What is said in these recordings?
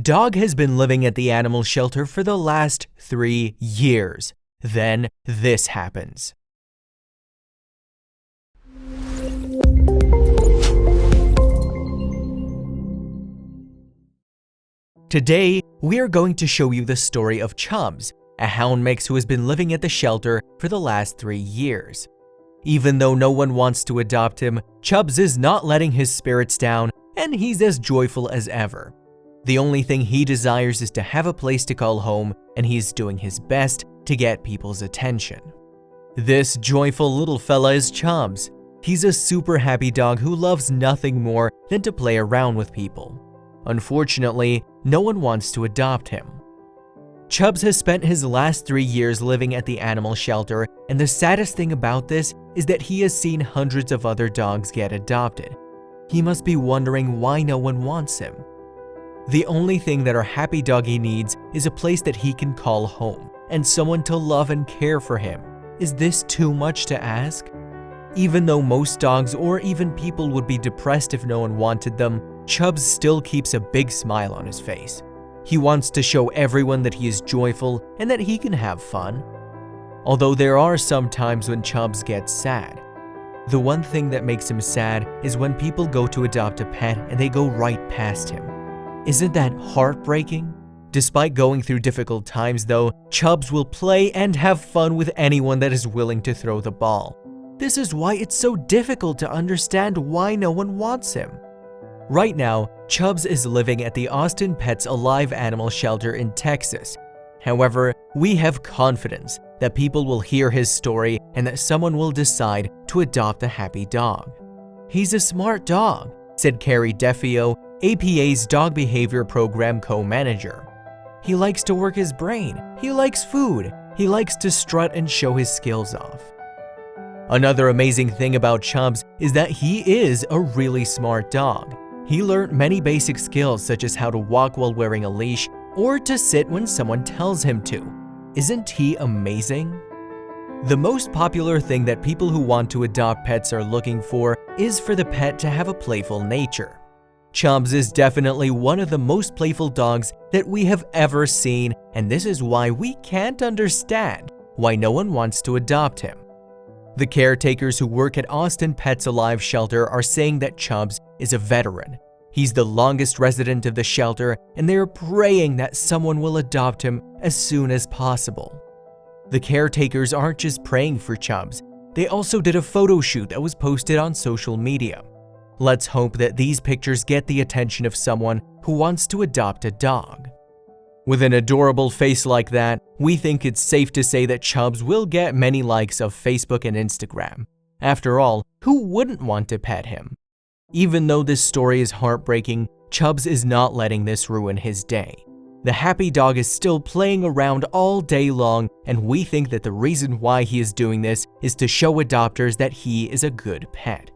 Dog has been living at the animal shelter for the last 3 years. Then this happens. Today, we are going to show you the story of Chubbs, a hound mix who has been living at the shelter for the last 3 years. Even though no one wants to adopt him, Chubbs is not letting his spirits down, and he's as joyful as ever. The only thing he desires is to have a place to call home, and he's doing his best to get people's attention. This joyful little fella is Chubbs. He's a super happy dog who loves nothing more than to play around with people. Unfortunately, no one wants to adopt him. Chubbs has spent his last 3 years living at the animal shelter, and the saddest thing about this is that he has seen hundreds of other dogs get adopted. He must be wondering why no one wants him. The only thing that our happy doggy needs is a place that he can call home, and someone to love and care for him. Is this too much to ask? Even though most dogs or even people would be depressed if no one wanted them, Chubbs still keeps a big smile on his face. He wants to show everyone that he is joyful and that he can have fun. Although there are some times when Chubbs gets sad. The one thing that makes him sad is when people go to adopt a pet and they go right past him. Isn't that heartbreaking? Despite going through difficult times though, Chubbs will play and have fun with anyone that is willing to throw the ball. This is why it's so difficult to understand why no one wants him. Right now, Chubbs is living at the Austin Pets Alive Animal Shelter in Texas. However, we have confidence that people will hear his story and that someone will decide to adopt a happy dog. He's a smart dog, said Carrie Defio, APA's Dog Behavior Program co-manager. He likes to work his brain, he likes food, he likes to strut and show his skills off. Another amazing thing about Chubbs is that he is a really smart dog. He learned many basic skills such as how to walk while wearing a leash or to sit when someone tells him to. Isn't he amazing? The most popular thing that people who want to adopt pets are looking for is for the pet to have a playful nature. Chubbs is definitely one of the most playful dogs that we have ever seen, and this is why we can't understand why no one wants to adopt him. The caretakers who work at Austin Pets Alive shelter are saying that Chubbs is a veteran. He's the longest resident of the shelter, and they are praying that someone will adopt him as soon as possible. The caretakers aren't just praying for Chubbs, they also did a photo shoot that was posted on social media. Let's hope that these pictures get the attention of someone who wants to adopt a dog. With an adorable face like that, we think it's safe to say that Chubbs will get many likes of Facebook and Instagram. After all, who wouldn't want to pet him? Even though this story is heartbreaking, Chubbs is not letting this ruin his day. The happy dog is still playing around all day long, and we think that the reason why he is doing this is to show adopters that he is a good pet.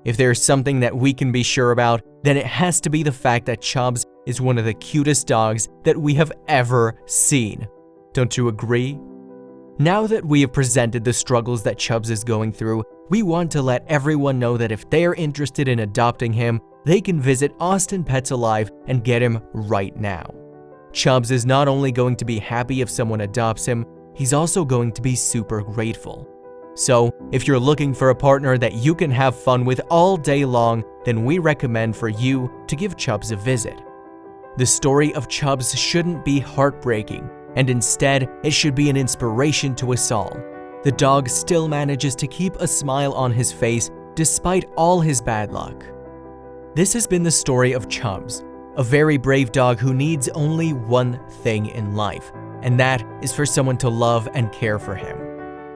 If there's something that we can be sure about, then it has to be the fact that Chubbs is one of the cutest dogs that we have ever seen. Don't you agree? Now that we have presented the struggles that Chubbs is going through, we want to let everyone know that if they're interested in adopting him, they can visit Austin Pets Alive and get him right now. Chubbs is not only going to be happy if someone adopts him, he's also going to be super grateful. So, if you're looking for a partner that you can have fun with all day long, then we recommend for you to give Chubbs a visit. The story of Chubbs shouldn't be heartbreaking, and instead, it should be an inspiration to us all. The dog still manages to keep a smile on his face despite all his bad luck. This has been the story of Chubbs, a very brave dog who needs only one thing in life, and that is for someone to love and care for him.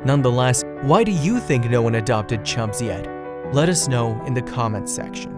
Nonetheless, why do you think no one adopted Chubbs yet? Let us know in the comments section.